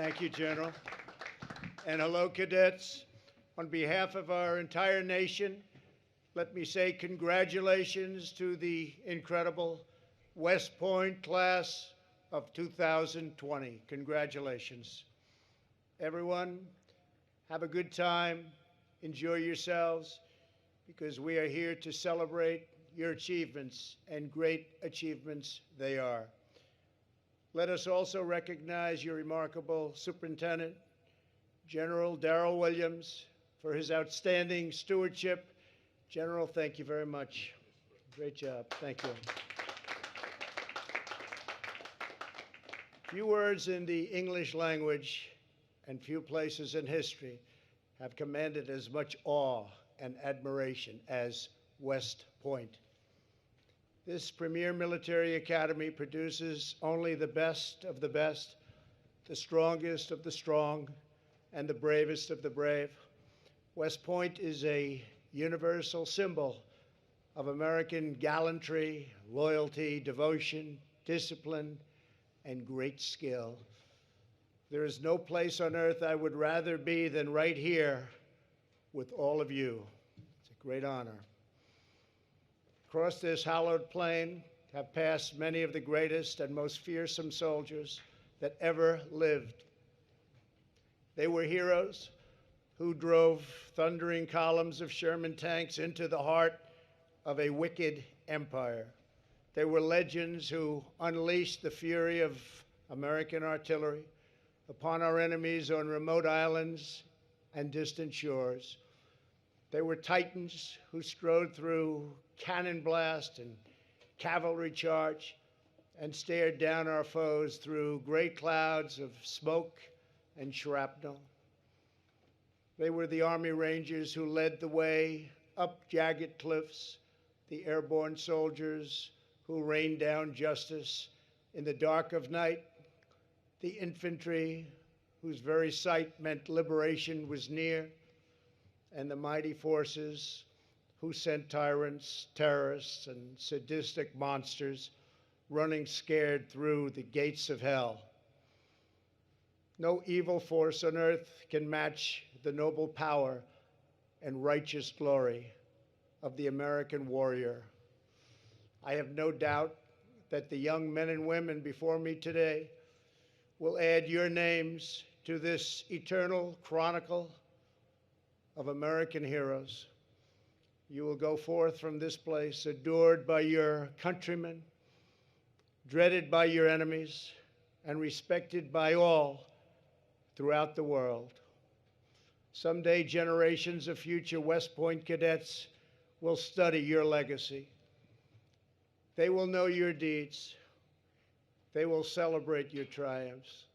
Thank you, General. And hello, cadets. On behalf of our entire nation, let me say congratulations to the incredible West Point class of 2020. Congratulations. Everyone, have a good time, enjoy yourselves, because we are here to celebrate your achievements, and great achievements they are. Let us also recognize your remarkable superintendent, General Darrell Williams, for his outstanding stewardship. General, thank you very much. Great job. Thank you. Few words in the English language and few places in history have commanded as much awe and admiration as West Point. This premier military academy produces only the best of the best, the strongest of the strong, and the bravest of the brave. West Point is a universal symbol of American gallantry, loyalty, devotion, discipline, and great skill. There is no place on earth I would rather be than right here with all of you. It's a great honor. Across this hallowed plain have passed many of the greatest and most fearsome soldiers that ever lived. They were heroes who drove thundering columns of Sherman tanks into the heart of a wicked empire. They were legends who unleashed the fury of American artillery upon our enemies on remote islands and distant shores. They were titans who strode through cannon blast and cavalry charge and stared down our foes through great clouds of smoke and shrapnel. They were the Army Rangers who led the way up jagged cliffs, the airborne soldiers who rained down justice in the dark of night, the infantry whose very sight meant liberation was near, and the mighty forces who sent tyrants, terrorists, and sadistic monsters running scared through the gates of hell. No evil force on earth can match the noble power and righteous glory of the American warrior. I have no doubt that the young men and women before me today will add your names to this eternal chronicle of American heroes. You will go forth from this place adored by your countrymen, dreaded by your enemies, and respected by all throughout the world. Someday, generations of future West Point cadets will study your legacy. They will know your deeds. They will celebrate your triumphs,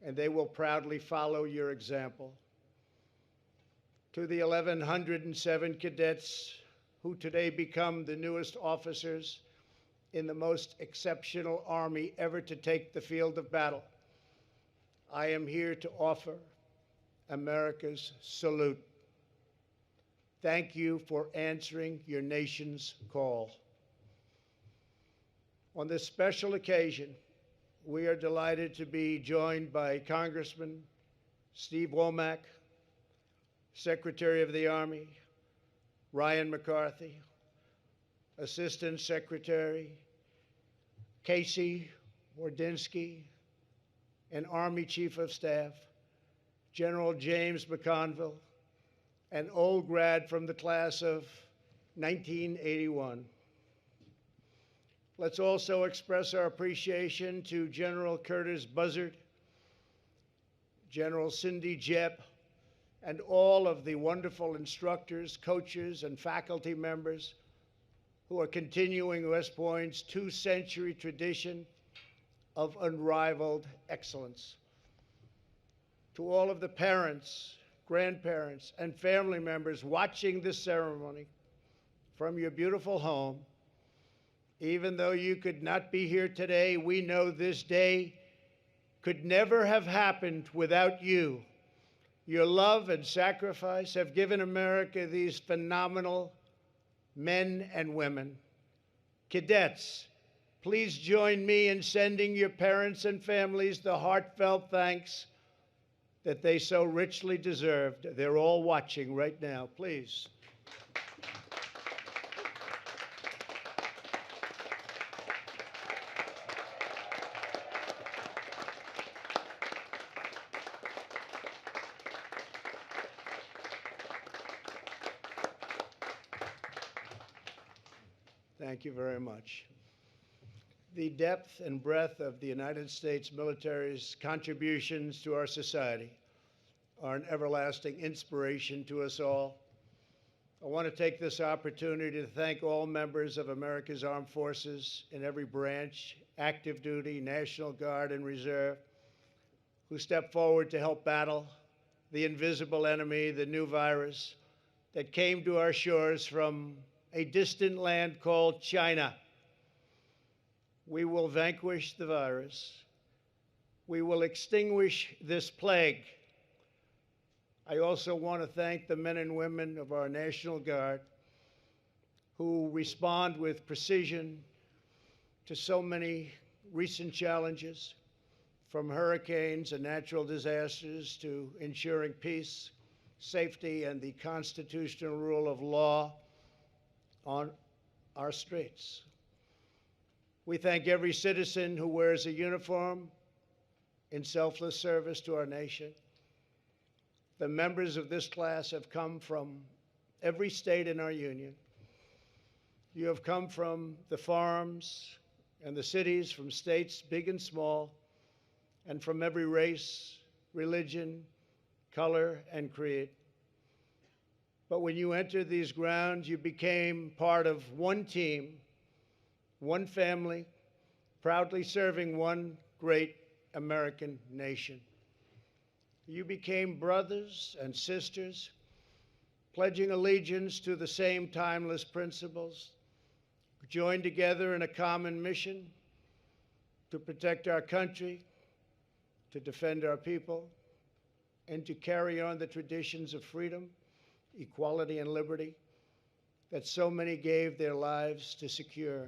and they will proudly follow your example. To the 1,107 cadets who today become the newest officers in the most exceptional Army ever to take the field of battle, I am here to offer America's salute. Thank you for answering your nation's call. On this special occasion, we are delighted to be joined by Congressman Steve Womack, Secretary of the Army Ryan McCarthy, Assistant Secretary Casey Wardynski, and Army Chief of Staff General James McConville, an old grad from the class of 1981. Let's also express our appreciation to General Curtis Buzzard, General Cindy Jebb, and all of the wonderful instructors, coaches, and faculty members who are continuing West Point's two-century tradition of unrivaled excellence. To all of the parents, grandparents, and family members watching this ceremony from your beautiful home, even though you could not be here today, we know this day could never have happened without you. Your love and sacrifice have given America these phenomenal men and women. Cadets, please join me in sending your parents and families the heartfelt thanks that they so richly deserved. They're all watching right now. Please. Thank you very much. The depth and breadth of the United States military's contributions to our society are an everlasting inspiration to us all. I want to take this opportunity to thank all members of America's armed forces in every branch, active duty, National Guard, and Reserve, who stepped forward to help battle the invisible enemy, the new virus that came to our shores from a distant land called China. We will vanquish the virus. We will extinguish this plague. I also want to thank the men and women of our National Guard who respond with precision to so many recent challenges, from hurricanes and natural disasters to ensuring peace, safety, and the constitutional rule of law on our streets. We thank every citizen who wears a uniform in selfless service to our nation. The members of this class have come from every state in our union. You have come from the farms and the cities, from states big and small, and from every race, religion, color, and creed. But when you entered these grounds, you became part of one team, one family, proudly serving one great American nation. You became brothers and sisters, pledging allegiance to the same timeless principles, joined together in a common mission to protect our country, to defend our people, and to carry on the traditions of freedom, equality, and liberty that so many gave their lives to secure.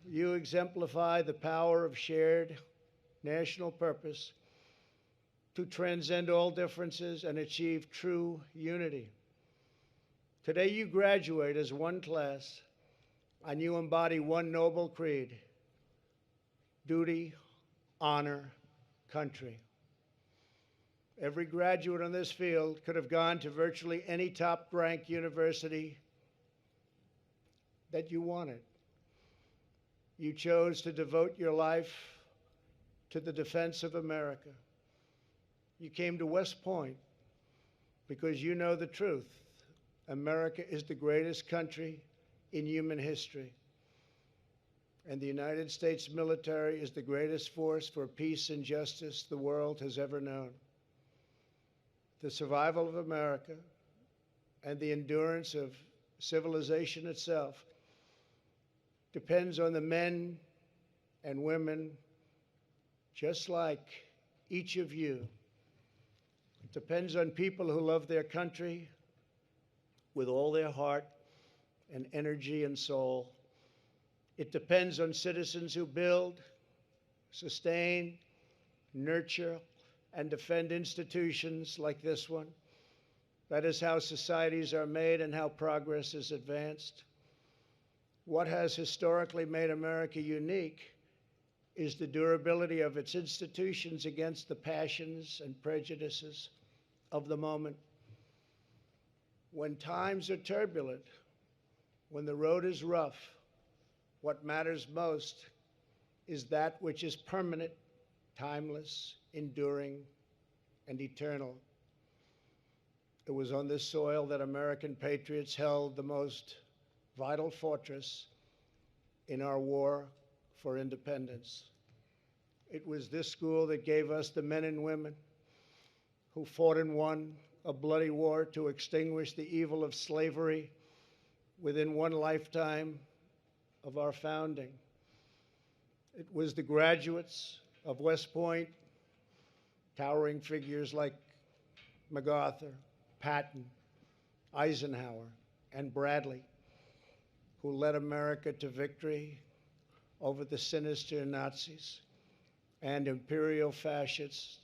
You exemplify the power of shared national purpose to transcend all differences and achieve true unity. Today you graduate as one class, and you embody one noble creed: duty, honor, country. Every graduate on this field could have gone to virtually any top-ranked university that you wanted. You chose to devote your life to the defense of America. You came to West Point because you know the truth. America is the greatest country in human history, and the United States military is the greatest force for peace and justice the world has ever known. The survival of America and the endurance of civilization itself depends on the men and women just like each of you. It depends on people who love their country with all their heart and energy and soul. It depends on citizens who build, sustain, nurture, and defend institutions like this one. That is how societies are made and how progress is advanced. What has historically made America unique is the durability of its institutions against the passions and prejudices of the moment. When times are turbulent, when the road is rough, what matters most is that which is permanent, timeless, enduring, and eternal. It was on this soil that American patriots held the most vital fortress in our war for independence. It was this school that gave us the men and women who fought and won a bloody war to extinguish the evil of slavery within one lifetime of our founding. It was the graduates of West Point, towering figures like MacArthur, Patton, Eisenhower, and Bradley, who led America to victory over the sinister Nazis and imperial fascists,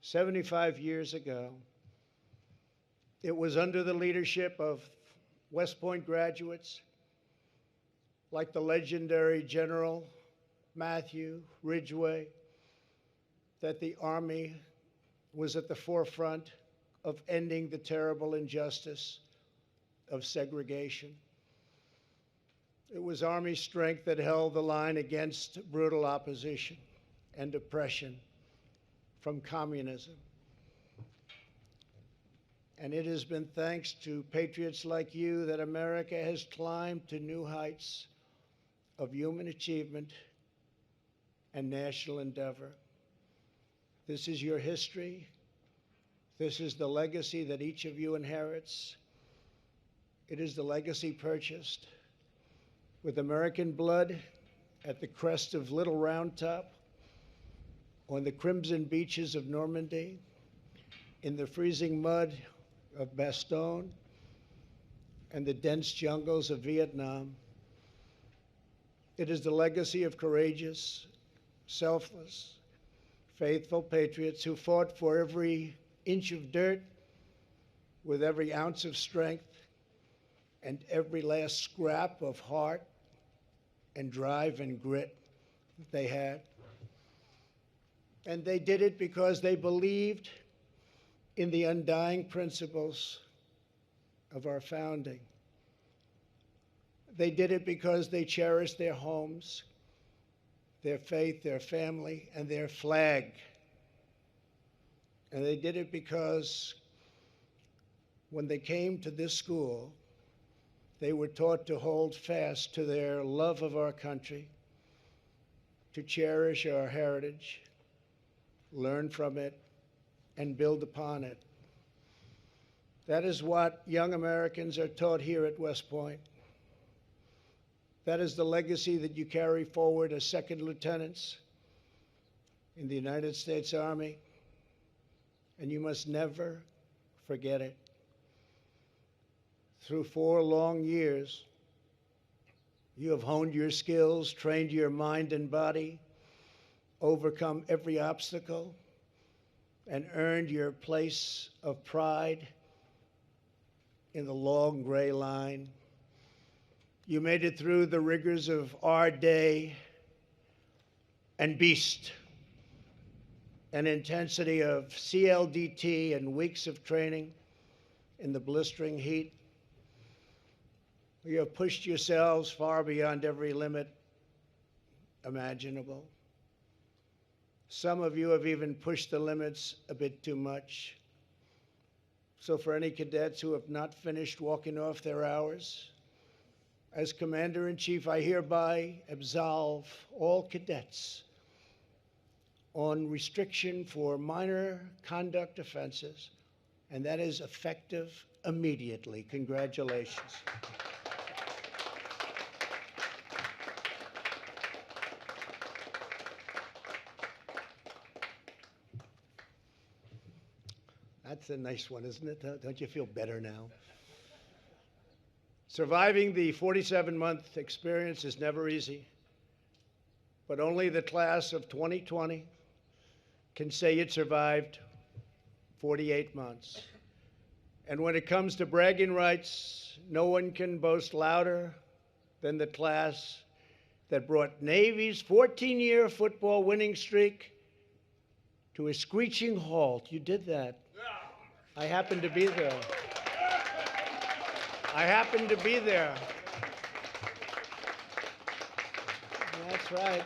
75 years ago. It was under the leadership of West Point graduates like the legendary General Matthew Ridgway that the Army was at the forefront of ending the terrible injustice of segregation. It was Army strength that held the line against brutal opposition and oppression from communism. And it has been thanks to patriots like you that America has climbed to new heights of human achievement and national endeavor. This is your history. This is the legacy that each of you inherits. It is the legacy purchased with American blood at the crest of Little Round Top, on the crimson beaches of Normandy, in the freezing mud of Bastogne, and the dense jungles of Vietnam. It is the legacy of courageous, selfless, faithful patriots who fought for every inch of dirt with every ounce of strength and every last scrap of heart and drive and grit that they had. And they did it because they believed in the undying principles of our founding. They did it because they cherished their homes, their faith, their family, and their flag. And they did it because when they came to this school, they were taught to hold fast to their love of our country, to cherish our heritage, learn from it, and build upon it. That is what young Americans are taught here at West Point. That is the legacy that you carry forward as second lieutenants in the United States Army, and you must never forget it. Through 4 long years, you have honed your skills, trained your mind and body, overcome every obstacle, and earned your place of pride in the long gray line. You made it through the rigors of our day and beast, an intensity of CLDT and weeks of training in the blistering heat. You have pushed yourselves far beyond every limit imaginable. Some of you have even pushed the limits a bit too much. So for any cadets who have not finished walking off their hours, as Commander-in-Chief, I hereby absolve all cadets on restriction for minor conduct offenses, and that is effective immediately. Congratulations. That's a nice one, isn't it? Don't you feel better now? Surviving the 47-month experience is never easy, but only the class of 2020 can say it survived 48 months. And when it comes to bragging rights, no one can boast louder than the class that brought Navy's 14-year football winning streak to a screeching halt. You did that. I happened to be there. I happened to be there. That's right.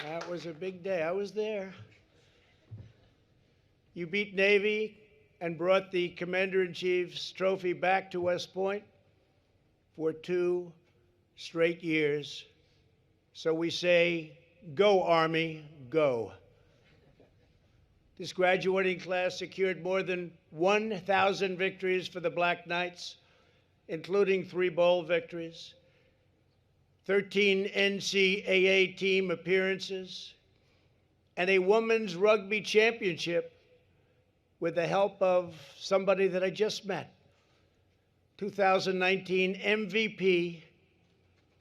That was a big day. I was there. You beat Navy and brought the Commander-in-Chief's trophy back to West Point for 2 straight years. So we say, go, Army, go. This graduating class secured more than 1,000 victories for the Black Knights, including 3 bowl victories, 13 NCAA team appearances, and a women's rugby championship with the help of somebody that I just met, 2019 MVP,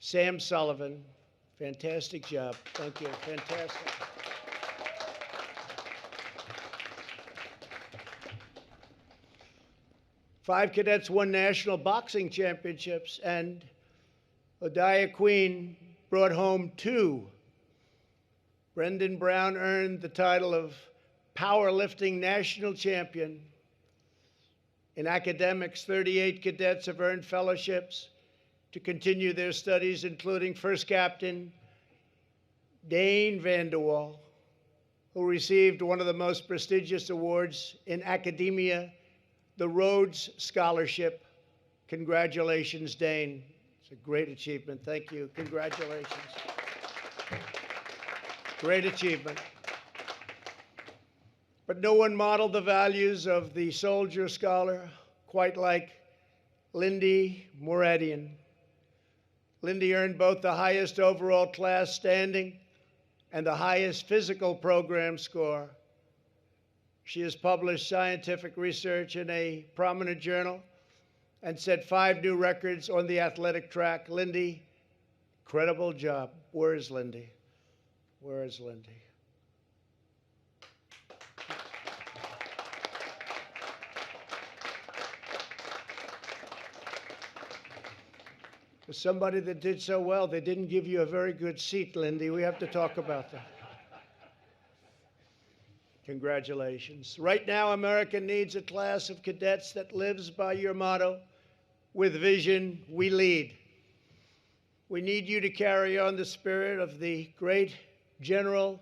Sam Sullivan. Fantastic job. Thank you. Fantastic. 5 cadets won national boxing championships, and Odia Queen brought home 2. Brendan Brown earned the title of powerlifting national champion. In academics, 38 cadets have earned fellowships to continue their studies, including First Captain Dane Vanderwall, who received one of the most prestigious awards in academia, the Rhodes Scholarship. Congratulations, Dane. It's a great achievement. Thank you. Congratulations. Great achievement. But no one modeled the values of the soldier scholar quite like Lindy Mouradian. Lindy earned both the highest overall class standing and the highest physical program score. She has published scientific research in a prominent journal and set 5 new records on the athletic track. Lindy, incredible job. Where is Lindy? Where is Lindy? For somebody that did so well, they didn't give you a very good seat, Lindy. We have to talk about that. Congratulations. Right now, America needs a class of cadets that lives by your motto, with vision, we lead. We need you to carry on the spirit of the great General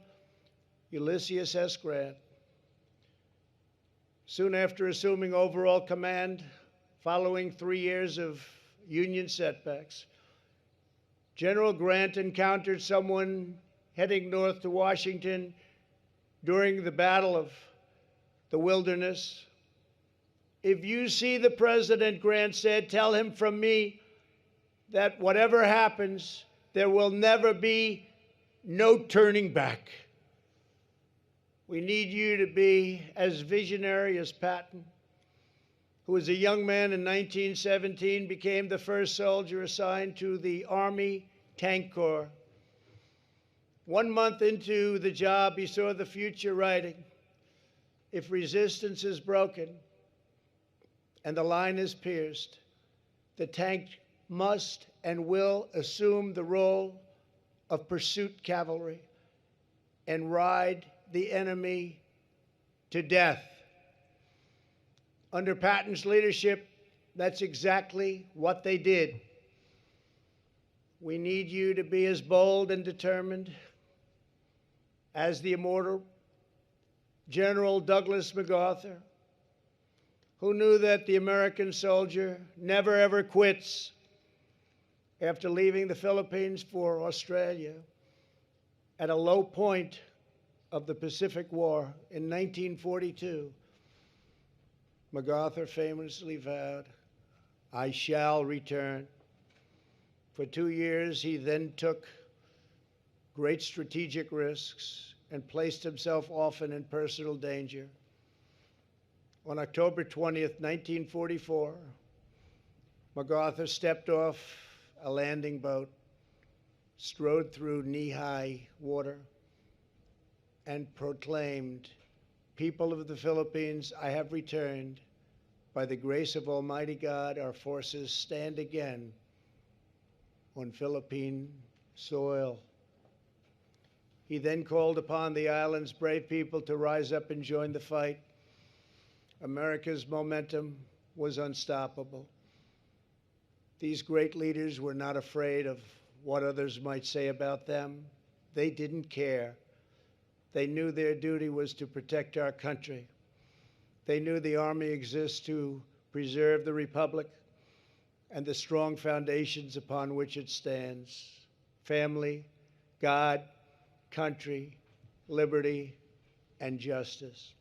Ulysses S. Grant. Soon after assuming overall command, following 3 years of Union setbacks, General Grant encountered someone heading north to Washington during the Battle of the Wilderness. If you see the president, Grant said, tell him from me that whatever happens, there will never be no turning back. We need you to be as visionary as Patton, who was a young man in 1917, became the first soldier assigned to the Army Tank Corps. 1 month into the job, he saw the future writing. If resistance is broken and the line is pierced, the tank must and will assume the role of pursuit cavalry and ride the enemy to death. Under Patton's leadership, that's exactly what they did. We need you to be as bold and determined as the immortal General Douglas MacArthur, who knew that the American soldier never ever quits. After leaving the Philippines for Australia at a low point of the Pacific War in 1942, MacArthur famously vowed, I shall return. For 2 years, he then took great strategic risks and placed himself often in personal danger. On October 20th, 1944, MacArthur stepped off a landing boat, strode through knee-high water, and proclaimed, people of the Philippines, I have returned. By the grace of Almighty God, our forces stand again on Philippine soil. He then called upon the island's brave people to rise up and join the fight. America's momentum was unstoppable. These great leaders were not afraid of what others might say about them. They didn't care. They knew their duty was to protect our country. They knew the Army exists to preserve the Republic and the strong foundations upon which it stands: family, God, country, liberty, and justice.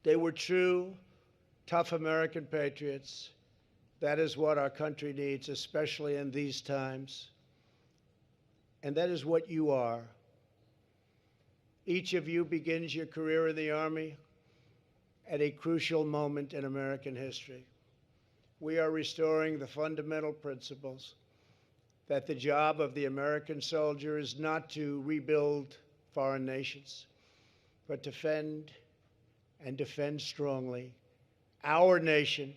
They were true, tough American patriots. That is what our country needs, especially in these times. And that is what you are. Each of you begins your career in the Army at a crucial moment in American history. We are restoring the fundamental principles that the job of the American soldier is not to rebuild foreign nations, but defend and defend strongly our nation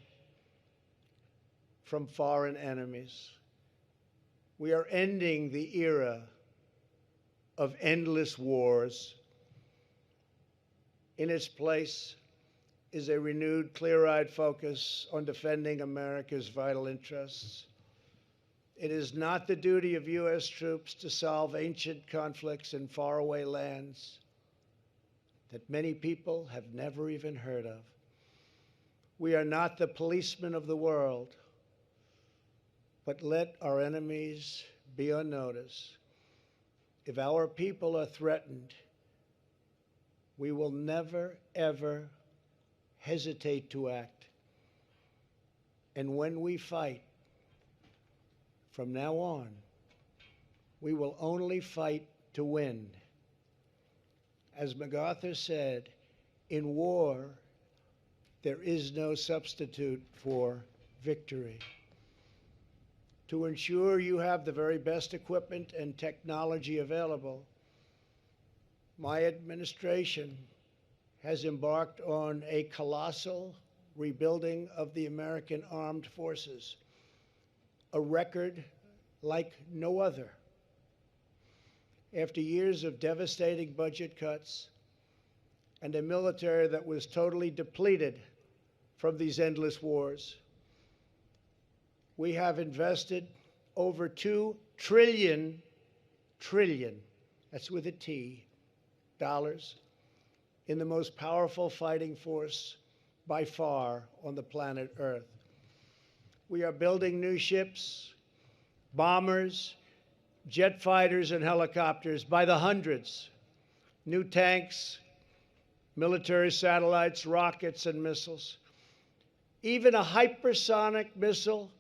from foreign enemies. We are ending the era of endless wars. In its place is a renewed, clear-eyed focus on defending America's vital interests. It is not the duty of U.S. troops to solve ancient conflicts in faraway lands that many people have never even heard of. We are not the policemen of the world, but let our enemies be on notice. If our people are threatened, we will never, ever hesitate to act. And when we fight, from now on, we will only fight to win. As MacArthur said, in war, there is no substitute for victory. To ensure you have the very best equipment and technology available, my administration has embarked on a colossal rebuilding of the American armed forces, a record like no other. After years of devastating budget cuts and a military that was totally depleted from these endless wars, we have invested over $2 trillion, that's with a T, dollars, in the most powerful fighting force by far on the planet Earth. We are building new ships, bombers, jet fighters, and helicopters by the hundreds, new tanks, military satellites, rockets, and missiles. Even a hypersonic missile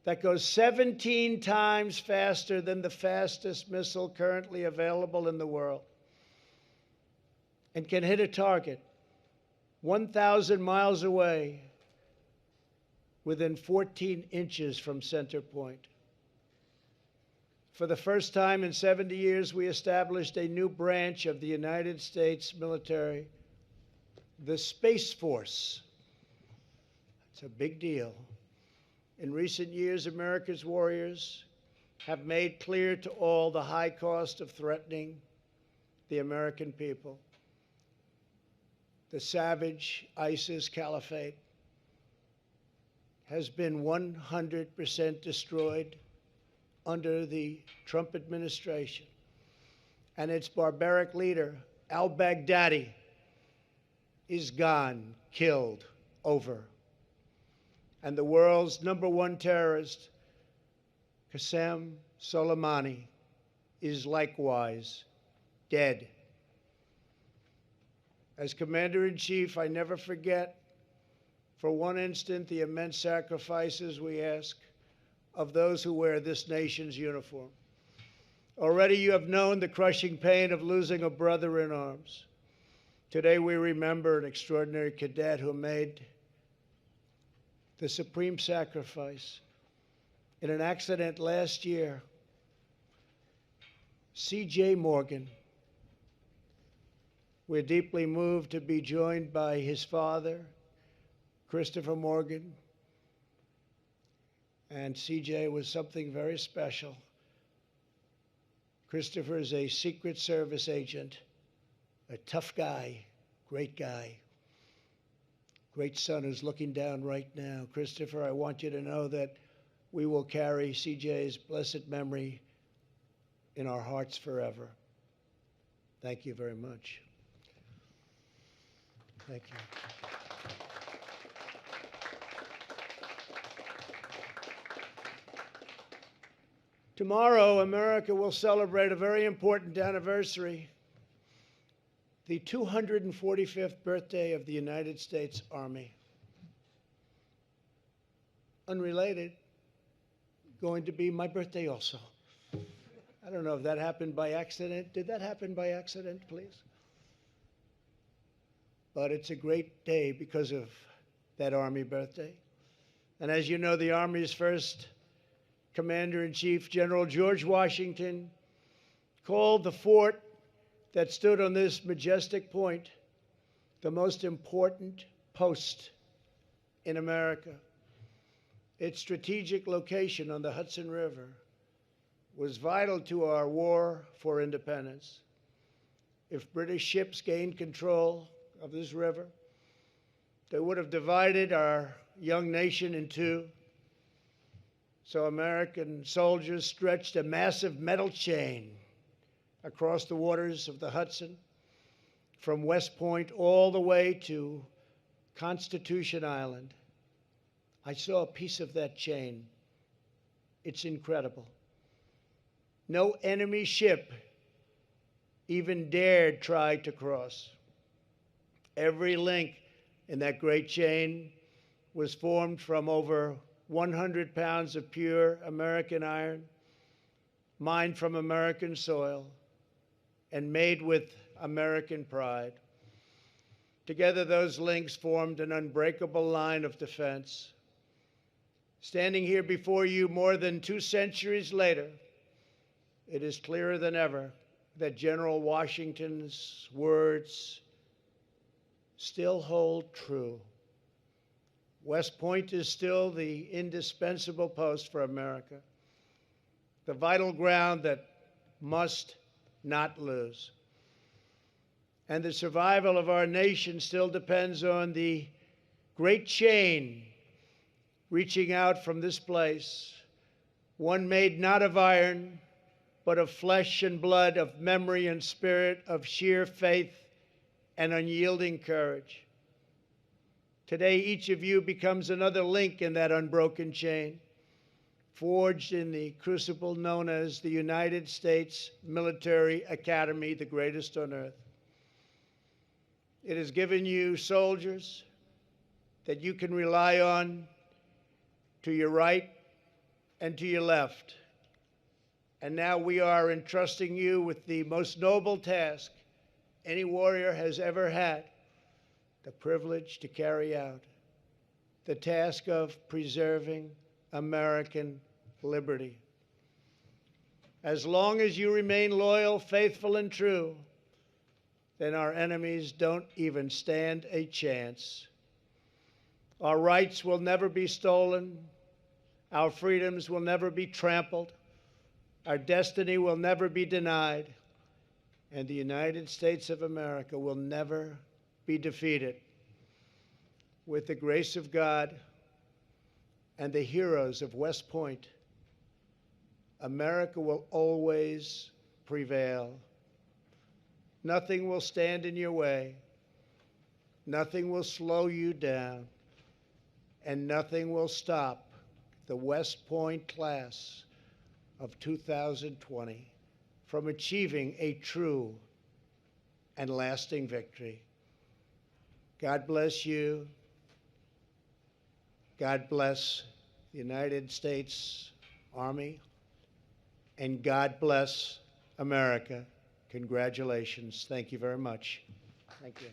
that goes 17 times faster than the fastest missile currently available in the world and can hit a target 1,000 miles away within 14 inches from center point. For the first time in 70 years, we established a new branch of the United States military, the Space Force. It's a big deal. In recent years, America's warriors have made clear to all the high cost of threatening the American people. The savage ISIS caliphate has been 100% destroyed under the Trump administration, and its barbaric leader, al-Baghdadi, is gone, killed, over. And the world's #1 terrorist, Qasem Soleimani, is likewise dead. As Commander-in-Chief, I never forget for one instant the immense sacrifices we ask of those who wear this nation's uniform. Already you have known the crushing pain of losing a brother in arms. Today we remember an extraordinary cadet who made the supreme sacrifice in an accident last year. C.J. Morgan. We're deeply moved to be joined by his father, Christopher Morgan. And C.J. was something very special. Christopher is a Secret Service agent, a tough guy, great guy. Great son who's looking down right now. Christopher, I want you to know that we will carry C.J.'s blessed memory in our hearts forever. Thank you very much. Thank you. Tomorrow, America will celebrate a very important anniversary, the 245th birthday of the United States Army. Unrelated, going to be my birthday also. I don't know if that happened by accident. Did that happen by accident, please? But it's a great day because of that Army birthday. And as you know, the Army's first Commander-in-Chief, General George Washington, called the fort that stood on this majestic point the most important post in America. Its strategic location on the Hudson River was vital to our war for independence. If British ships gained control of this river, they would have divided our young nation in two. So American soldiers stretched a massive metal chain across the waters of the Hudson from West Point all the way to Constitution Island. I saw a piece of that chain. It's incredible. No enemy ship even dared try to cross. Every link in that great chain was formed from over 100 pounds of pure American iron, mined from American soil, and made with American pride. Together, those links formed an unbreakable line of defense. Standing here before you more than 2 centuries later, it is clearer than ever that General Washington's words still hold true. West Point is still the indispensable post for America, the vital ground that must not lose. And the survival of our nation still depends on the great chain reaching out from this place, one made not of iron, but of flesh and blood, of memory and spirit, of sheer faith and unyielding courage. Today, each of you becomes another link in that unbroken chain, forged in the crucible known as the United States Military Academy, the greatest on earth. It has given you soldiers that you can rely on to your right and to your left. And now we are entrusting you with the most noble task any warrior has ever had, the privilege to carry out, the task of preserving American liberty. As long as you remain loyal, faithful, and true, then our enemies don't even stand a chance. Our rights will never be stolen. Our freedoms will never be trampled. Our destiny will never be denied. And the United States of America will never be defeated. With the grace of God and the heroes of West Point, America will always prevail. Nothing will stand in your way. Nothing will slow you down. And nothing will stop the West Point class of 2020 from achieving a true and lasting victory. God bless you. God bless the United States Army. And God bless America. Congratulations. Thank you very much. Thank you.